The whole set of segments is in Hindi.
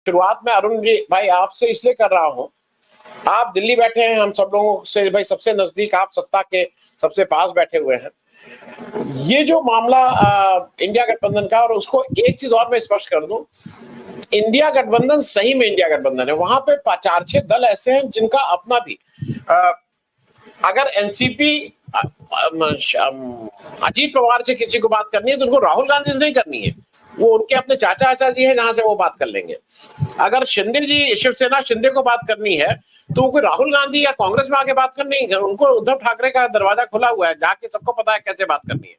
शुरुआत में अरुण जी भाई आपसे इसलिए कर रहा हूँ, आप दिल्ली बैठे हैं, हम सब लोगों से भाई सबसे नजदीक, आप सत्ता के सबसे पास बैठे हुए हैं। ये जो मामला इंडिया गठबंधन का, और उसको एक चीज और मैं स्पष्ट कर दूं, इंडिया गठबंधन सही में इंडिया गठबंधन है। वहां पे 4-6 दल ऐसे हैं जिनका अपना भी अगर एनसीपी अजीत पवार से किसी को बात करनी है तो उनको राहुल गांधी से नहीं करनी है, वो उनके अपने चाचा चाचा जी हैं जहां से वो बात कर लेंगे। अगर शिंदे जी, शिवसेना शिंदे को बात करनी है तो उनको राहुल गांधी या कांग्रेस में आके बात करनी है, उनको उद्धव ठाकरे का दरवाजा खुला हुआ है, जाके सबको पता है कैसे बात करनी है।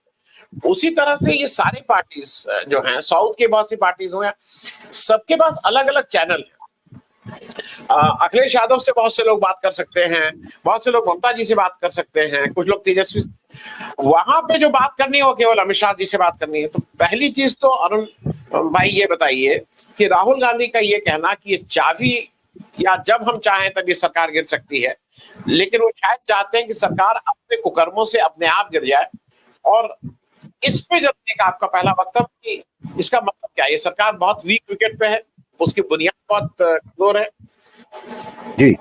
उसी तरह से ये सारी पार्टीज जो हैं, साउथ की बहुत सी पार्टीज हो, सबके पास अलग अलग चैनल है। अखिलेश यादव से बहुत से लोग बात कर सकते हैं, बहुत से लोग ममता जी से बात कर सकते हैं, कुछ लोग तेजस्वी, वहां पे जो बात करनी है वो केवल अमित शाह जी से बात करनी है। तो पहली चीज तो अरुण भाई ये बताइए कि राहुल गांधी का ये कहना कि ये चाबी, या जब हम चाहें तब ये सरकार गिर सकती है, लेकिन वो शायद चाहते हैं कि सरकार अपने कुकर्मों से अपने आप गिर जाए, और इस पे जब एक आपका पहला वक्तव्य कि इसका मतलब क्या है, ये सरकार बहुत वीक विकेट पे है, उसकी बुनियाद बहुत कमजोर है। जी,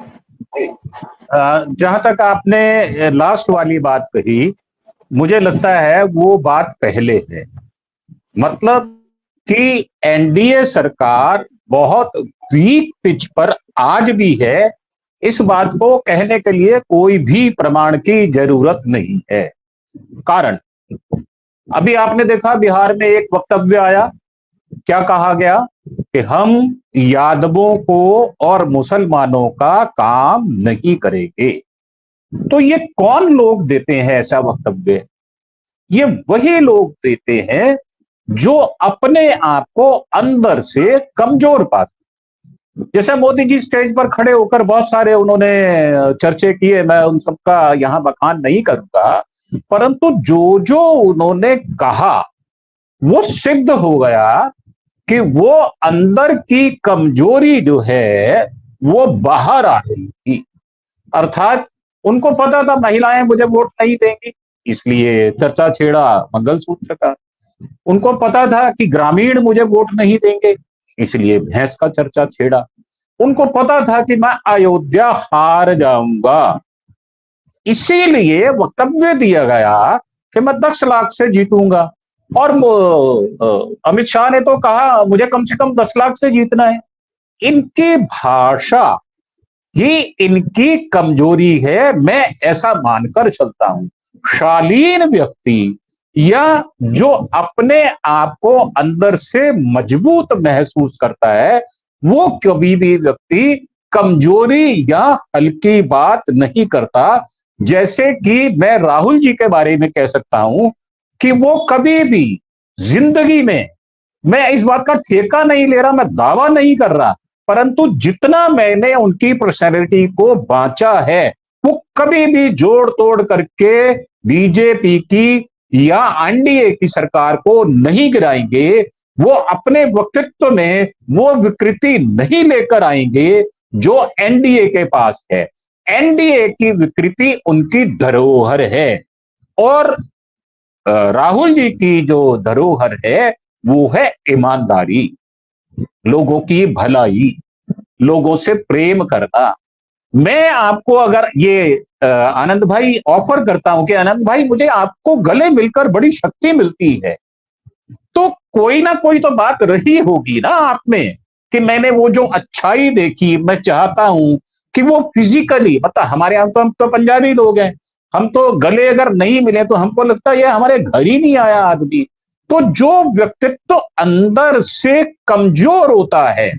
जहां तक आपने लास्ट वाली बात कही, मुझे लगता है वो बात पहले है। मतलब कि एनडीए सरकार बहुत वीक पिच पर आज भी है, इस बात को कहने के लिए कोई भी प्रमाण की जरूरत नहीं है। कारण अभी आपने देखा बिहार में एक वक्तव्य आया, क्या कहा गया कि हम यादवों को और मुसलमानों का काम नहीं करेंगे। तो ये कौन लोग देते हैं ऐसा वक्तव्य? ये वही लोग देते हैं जो अपने आप को अंदर से कमजोर पाते। जैसे मोदी जी स्टेज पर खड़े होकर बहुत सारे उन्होंने चर्चे किए, मैं उन सबका यहां बखान नहीं करूंगा, परंतु जो जो उन्होंने कहा वो सिद्ध हो गया कि वो अंदर की कमजोरी जो है वो बाहर आ रही थी। अर्थात उनको पता था महिलाएं मुझे वोट नहीं देंगी, इसलिए चर्चा छेड़ा मंगलसूत्र का। उनको पता था कि ग्रामीण मुझे वोट नहीं देंगे, इसलिए भैंस का चर्चा छेड़ा। उनको पता था कि मैं अयोध्या हार जाऊंगा, इसीलिए वक्तव्य दिया गया कि मैं 10 लाख से जीतूंगा। और अमित शाह ने तो कहा मुझे कम से कम 10 लाख से जीतना है। इनकी भाषा ये इनकी कमजोरी है, मैं ऐसा मानकर चलता हूं। शालीन व्यक्ति या जो अपने आप को अंदर से मजबूत महसूस करता है, वो कभी भी व्यक्ति कमजोरी या हल्की बात नहीं करता। जैसे कि मैं राहुल जी के बारे में कह सकता हूं कि वो कभी भी जिंदगी में, मैं इस बात का ठेका नहीं ले रहा, मैं दावा नहीं कर रहा, परंतु जितना मैंने उनकी पर्सनैलिटी को बांचा है, वो कभी भी जोड़ तोड़ करके बीजेपी की या एनडीए की सरकार को नहीं गिराएंगे। वो अपने व्यक्तित्व में वो विकृति नहीं लेकर आएंगे जो एनडीए के पास है। एनडीए की विकृति उनकी धरोहर है, और राहुल जी की जो धरोहर है वो है ईमानदारी, लोगों की भलाई, लोगों से प्रेम करना। मैं आपको अगर ये आनंद भाई ऑफर करता हूं कि आनंद भाई मुझे आपको गले मिलकर बड़ी शक्ति मिलती है, तो कोई ना कोई तो बात रही होगी ना आप में कि मैंने वो जो अच्छाई देखी, मैं चाहता हूं कि वो फिजिकली, मतलब हमारे यहां तो हम तो पंजाबी लोग हैं, हम तो गले अगर नहीं मिले तो हमको लगता है ये हमारे घर ही नहीं आया आदमी। तो जो व्यक्तित्व अंदर से कमजोर होता है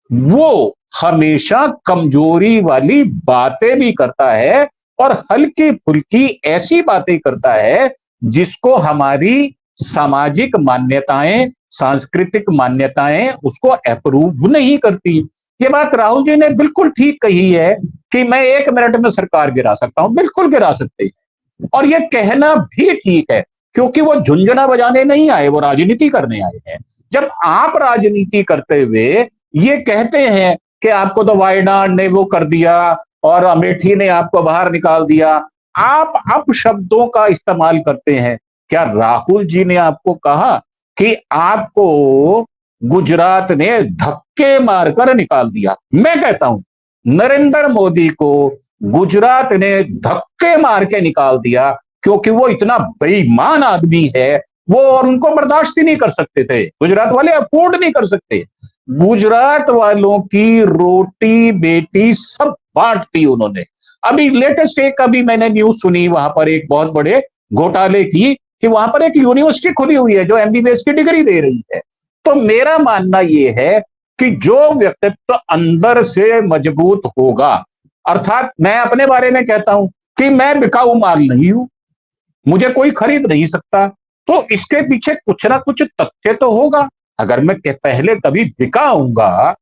वो हमेशा कमजोरी वाली बातें भी करता है, और हल्की फुल्की ऐसी बातें करता है जिसको हमारी सामाजिक मान्यताएं, सांस्कृतिक मान्यताएं उसको अप्रूव नहीं करती। ये बात राहुल जी ने बिल्कुल ठीक कही है कि मैं 1 मिनट में सरकार गिरा सकता हूं, बिल्कुल गिरा सकते हैं, और ये कहना भी ठीक है, क्योंकि वो झुंझुना बजाने नहीं आए, वो राजनीति करने आए हैं। जब आप राजनीति करते हुए ये कहते हैं कि आपको तो वायनाड ने वो कर दिया और अमेठी ने आपको बाहर निकाल दिया, आप अपशब्दों का इस्तेमाल करते हैं। क्या राहुल जी ने आपको कहा कि आपको गुजरात ने धक्के मारकर निकाल दिया। मैं कहता हूं नरेंद्र मोदी को गुजरात ने धक्के मार के निकाल दिया, क्योंकि वो इतना बेईमान आदमी है वो, और उनको बर्दाश्त ही नहीं कर सकते थे। गुजरात वाले अफोर्ड नहीं कर सकते। गुजरात वालों की रोटी बेटी सब बांट दी उन्होंने। अभी लेटेस्ट एक अभी मैंने न्यूज सुनी, वहां पर एक बहुत बड़े घोटाले की, कि वहां पर एक यूनिवर्सिटी खुली हुई है जो एमबीबीएस की डिग्री दे रही है। तो मेरा मानना यह है कि जो व्यक्तित्व अंदर से मजबूत होगा, अर्थात मैं अपने बारे में कहता हूं कि मैं बिकाऊ माल नहीं हूं, मुझे कोई खरीद नहीं सकता, तो इसके पीछे कुछ ना कुछ तथ्य तो होगा। अगर मैं पहले कभी बिका हूंगा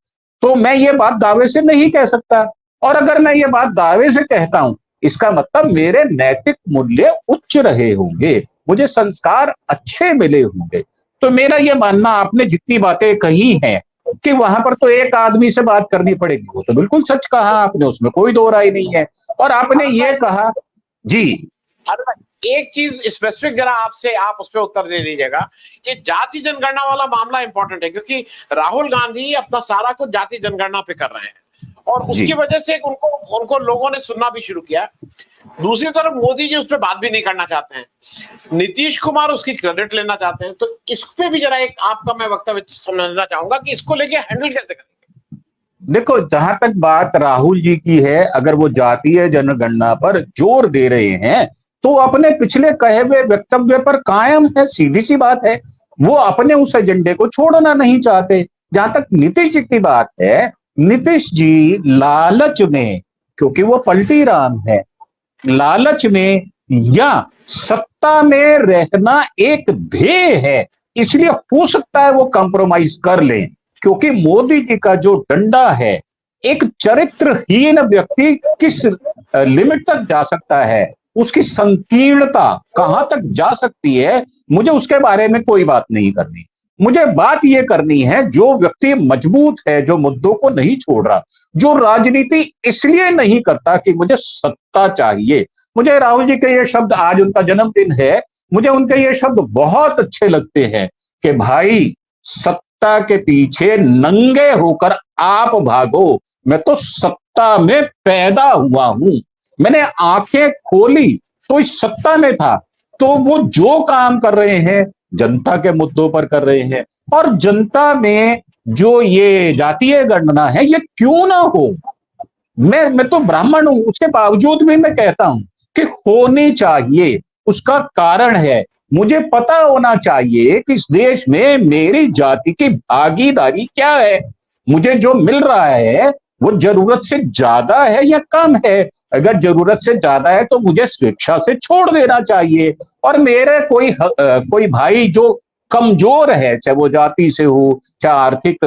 तो मैं ये बात दावे से नहीं कह सकता, और अगर मैं ये बात दावे से कहता हूं इसका मतलब मेरे नैतिक मूल्य उच्च रहे होंगे, मुझे संस्कार अच्छे मिले होंगे। तो मेरा ये मानना, आपने जितनी बातें कही हैं कि वहां पर तो एक आदमी से बात करनी पड़ेगी, वो तो बिल्कुल सच कहा आपने, उसमें कोई दो राय नहीं है। और आपने ये कहा जी, एक चीज स्पेसिफिक जरा आपसे, आप उस पर उत्तर दे दीजिएगा। ये जाति जनगणना वाला मामला इंपॉर्टेंट है, क्योंकि राहुल गांधी अपना सारा कुछ जाति जनगणना पे कर रहे हैं, और उसकी वजह से उनको लोगों ने सुनना भी शुरू किया। दूसरी तरफ मोदी जी उस पर बात भी नहीं करना चाहते हैं, नीतीश कुमार उसकी क्रेडिट लेना चाहते हैं। तो इस पे भी जरा एक आपका मैं वक्तव्य समझना चाहूंगा कि इसको लेके हैंडल कैसे करेंगे। देखो, जहां तक बात राहुल जी की है, अगर वो जातीय जनगणना पर जोर दे रहे हैं तो अपने पिछले कहे हुए वक्तव्य पर कायम है, सीधी सी बात है। वो अपने उस एजेंडे को छोड़ना नहीं चाहते। जहां तक नीतीश जी की बात है, नीतीश जी लालच में, क्योंकि वो पलटी राम है, लालच में या सत्ता में रहना एक ध्येय है, इसलिए हो सकता है वो कंप्रोमाइज कर लें। क्योंकि मोदी जी का जो डंडा है, एक चरित्रहीन व्यक्ति किस लिमिट तक जा सकता है, उसकी संकीर्णता कहां तक जा सकती है, मुझे उसके बारे में कोई बात नहीं करनी। मुझे बात यह करनी है जो व्यक्ति मजबूत है, जो मुद्दों को नहीं छोड़ रहा, जो राजनीति इसलिए नहीं करता कि मुझे सत्ता चाहिए। मुझे राहुल जी के ये शब्द, आज उनका जन्मदिन है, मुझे उनके ये शब्द बहुत अच्छे लगते हैं कि भाई सत्ता के पीछे नंगे होकर आप भागो, मैं तो सत्ता में पैदा हुआ हूं, मैंने आंखें खोली तो इस सत्ता में था। तो वो जो काम कर रहे हैं जनता के मुद्दों पर कर रहे हैं, और जनता में जो ये जातीय गणना है ये क्यों ना हो। मैं तो ब्राह्मण हूं, उसके बावजूद भी मैं कहता हूं कि होनी चाहिए। उसका कारण है, मुझे पता होना चाहिए कि इस देश में मेरी जाति की भागीदारी क्या है, मुझे जो मिल रहा है वो जरूरत से ज्यादा है या कम है। अगर जरूरत से ज्यादा है तो मुझे स्वेच्छा से छोड़ देना चाहिए। और मेरे कोई भाई जो कमजोर है, चाहे वो जाति से हो, चाहे आर्थिक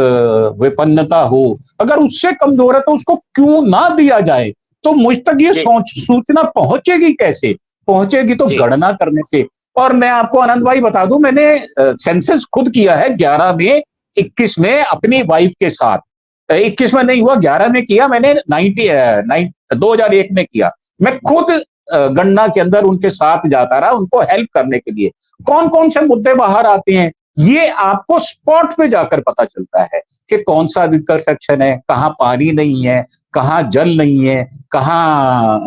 विपन्नता हो, अगर उससे कमजोर है तो उसको क्यों ना दिया जाए। तो मुझ तक ये सूचना पहुंचेगी कैसे? पहुंचेगी तो गणना करने से। और मैं आपको आनंद भाई बता दूं, मैंने सेंसस खुद किया है 11 में, 21 में अपनी वाइफ के साथ। 21 में नहीं हुआ, 11 में किया मैंने, 2001 में किया। मैं खुद गणना के अंदर उनके साथ जाता रहा, उनको हेल्प करने के लिए। कौन कौन से मुद्दे बाहर आते हैं ये आपको स्पॉट पे जाकर पता चलता है कि कौन सा विकर सेक्शन है, कहाँ पानी नहीं है, कहाँ जल नहीं है, कहाँ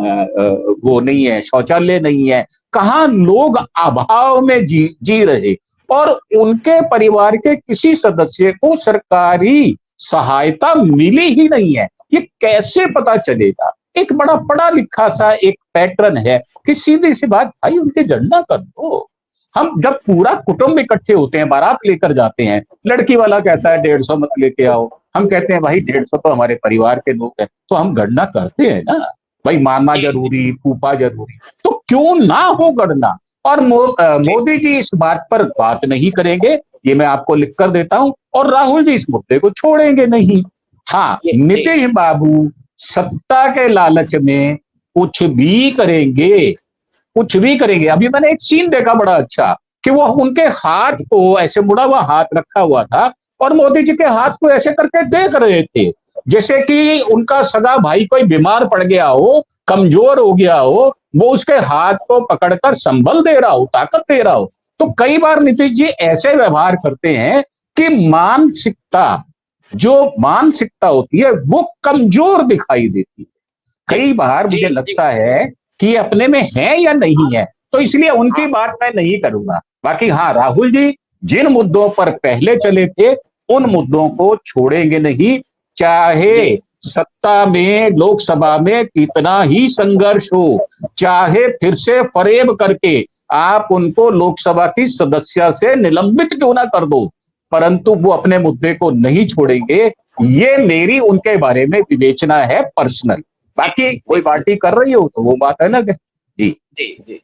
वो नहीं है, शौचालय नहीं है, कहाँ लोग अभाव में जी रहे और उनके परिवार के किसी सदस्य को सरकारी सहायता मिली ही नहीं है। ये कैसे पता चलेगा? एक बड़ा पढ़ा लिखा सा एक पैटर्न है कि सीधी सी बात, भाई उनकी गणना कर दो। हम जब पूरा कुटुंब इकट्ठे होते हैं, बारात लेकर जाते हैं, लड़की वाला कहता है 150 मत लेके आओ, हम कहते हैं भाई 150 तो हमारे परिवार के लोग हैं, तो हम गणना करते हैं ना भाई, मामा जरूरी, फूफा जरूरी, तो क्यों ना हो गणना। और मोदी जी इस बात पर बात नहीं करेंगे, ये मैं आपको लिख कर देता हूं, और राहुल जी इस मुद्दे को छोड़ेंगे नहीं। हाँ, नीतीश बाबू सत्ता के लालच में कुछ भी करेंगे, कुछ भी करेंगे। अभी मैंने एक सीन देखा बड़ा अच्छा, कि वो उनके हाथ को ऐसे मुड़ा हुआ हाथ रखा हुआ था और मोदी जी के हाथ को ऐसे करके देख रहे थे, जैसे कि उनका सगा भाई कोई बीमार पड़ गया हो, कमजोर हो गया हो, वो उसके हाथ को पकड़कर संबल दे रहा हो, ताकत दे रहा हो। तो कई बार नीतीश जी ऐसे व्यवहार करते हैं कि मानसिकता, जो मानसिकता होती है वो कमजोर दिखाई देती है। कई बार मुझे लगता है कि अपने में है या नहीं है, तो इसलिए उनकी बात मैं नहीं करूंगा। बाकी हाँ, राहुल जी जिन मुद्दों पर पहले चले थे उन मुद्दों को छोड़ेंगे नहीं, चाहे सत्ता में, लोकसभा में कितना ही संघर्ष हो, चाहे फिर से फरेब करके आप उनको लोकसभा की सदस्य से निलंबित क्यों ना कर दो, परंतु वो अपने मुद्दे को नहीं छोड़ेंगे। ये मेरी उनके बारे में विवेचना है पर्सनल। बाकी कोई पार्टी कर रही हो तो वो बात है ना। जी जी।